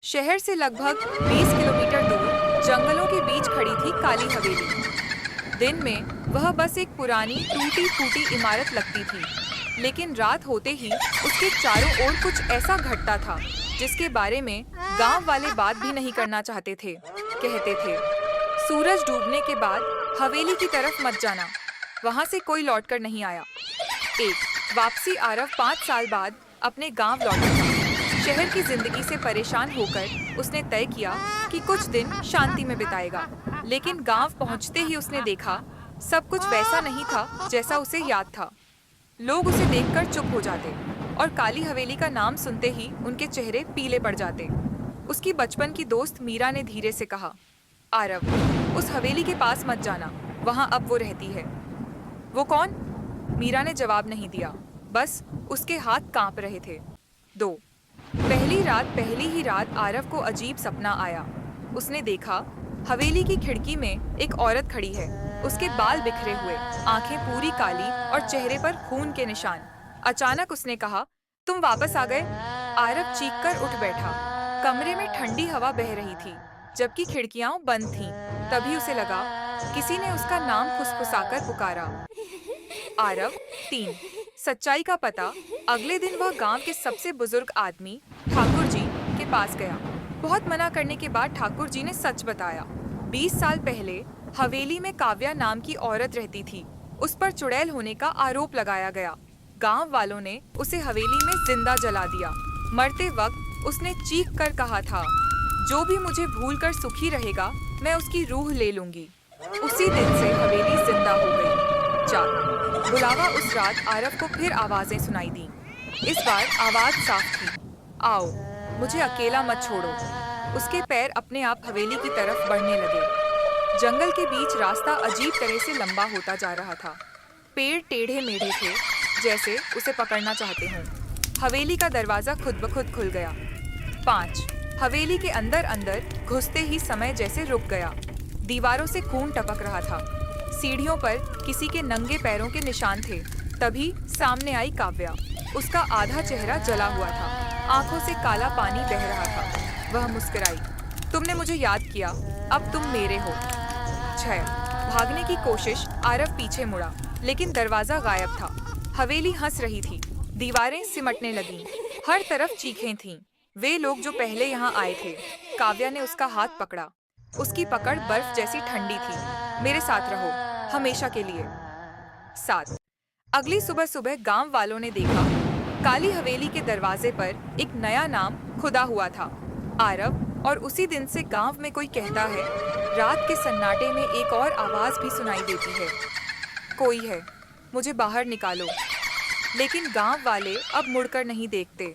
शहर से लगभग 20 किलोमीटर दूर जंगलों के बीच खड़ी थी काली हवेली। दिन में वह बस एक पुरानी टूटी फूटी इमारत लगती थी, लेकिन रात होते ही उसके चारों ओर कुछ ऐसा घटता था जिसके बारे में गांव वाले बात भी नहीं करना चाहते थे। कहते थे, सूरज डूबने के बाद हवेली की तरफ मत जाना, वहां से कोई लौटकर नहीं आया। एक वापसी आरव 5 साल बाद अपने गांव लौटा था। शहर की जिंदगी से परेशान होकर उसने तय किया कि कुछ दिन शांति में बिताएगा, लेकिन गांव पहुंचते ही उसने देखा सब कुछ वैसा नहीं था जैसा उसे याद था। लोग उसे देखकर चुप हो जाते और काली हवेली का नाम सुनते ही उनके चेहरे पीले पड़ जाते। उसकी बचपन की दोस्त मीरा ने धीरे से कहा, आरव, उस हवेली के पास मत जाना, वहां अब वो रहती है। वो कौन? मीरा ने जवाब नहीं दिया, बस उसके हाथ कांप रहे थे। 2 पहली ही रात आरव को अजीब सपना आया। उसने देखा हवेली की खिड़की में एक औरत खड़ी है, उसके बाल बिखरे हुए, आंखें पूरी काली और चेहरे पर खून के निशान। अचानक उसने कहा, तुम वापस आ गए। आरव चीखकर उठ बैठा। कमरे में ठंडी हवा बह रही थी, जबकि खिड़कियां बंद थीं। तभी उसे लगा किसी ने उसका नाम फुसफुसाकर पुकारा। आरव 3 सच्चाई का पता। अगले दिन वह गांव के सबसे बुजुर्ग आदमी ठाकुर जी के पास गया। बहुत मना करने के बाद ठाकुर जी ने सच बताया। 20 साल पहले हवेली में काव्या नाम की औरत रहती थी। उस पर चुड़ैल होने का आरोप लगाया गया। गांव वालों ने उसे हवेली में जिंदा जला दिया। मरते वक्त उसने चीख कर कहा था, जो भी मुझे भूलकर सुखी रहेगा मैं उसकी रूह ले लूंगी। उसी दिन से हवेली जिंदा हो गई। 4 बुलावा। उस रात आरव को फिर आवाजें सुनाई दी। इस बार आवाज साफ थी, आओ, मुझे अकेला मत छोड़ो। उसके पैर अपने आप हवेली की तरफ बढ़ने लगे। जंगल के बीच रास्ता अजीब तरह से लंबा होता जा रहा था। पेड़ टेढ़े मेढ़े थे, जैसे उसे पकड़ना चाहते हों। हवेली का दरवाजा खुद ब खुद खुल गया। 5 हवेली के अंदर अंदर घुसते ही समय जैसे रुक गया। दीवारों से खून टपक रहा था। सीढ़ियों पर किसी के नंगे पैरों के निशान थे। तभी सामने आई काव्या। उसका आधा चेहरा जला हुआ था, आंखों से काला पानी बह रहा था। वह मुस्कुराई, तुमने मुझे याद किया, अब तुम मेरे हो। 6 भागने की कोशिश। आरव पीछे मुड़ा, लेकिन दरवाजा गायब था। हवेली हंस रही थी, दीवारें सिमटने लगीं, हर तरफ चीखें थीं। वे लोग जो पहले यहाँ आए थे। काव्या ने उसका हाथ पकड़ा। उसकी पकड़ बर्फ जैसी ठंडी थी। मेरे साथ रहो, हमेशा के लिए। 7 अगली सुबह सुबह गांव वालों ने देखा काली हवेली के दरवाजे पर एक नया नाम खुदा हुआ था, आरव। और उसी दिन से गांव में कोई कहता है, रात के सन्नाटे में एक और आवाज भी सुनाई देती है, कोई है, मुझे बाहर निकालो। लेकिन गांव वाले अब मुड़कर नहीं देखते।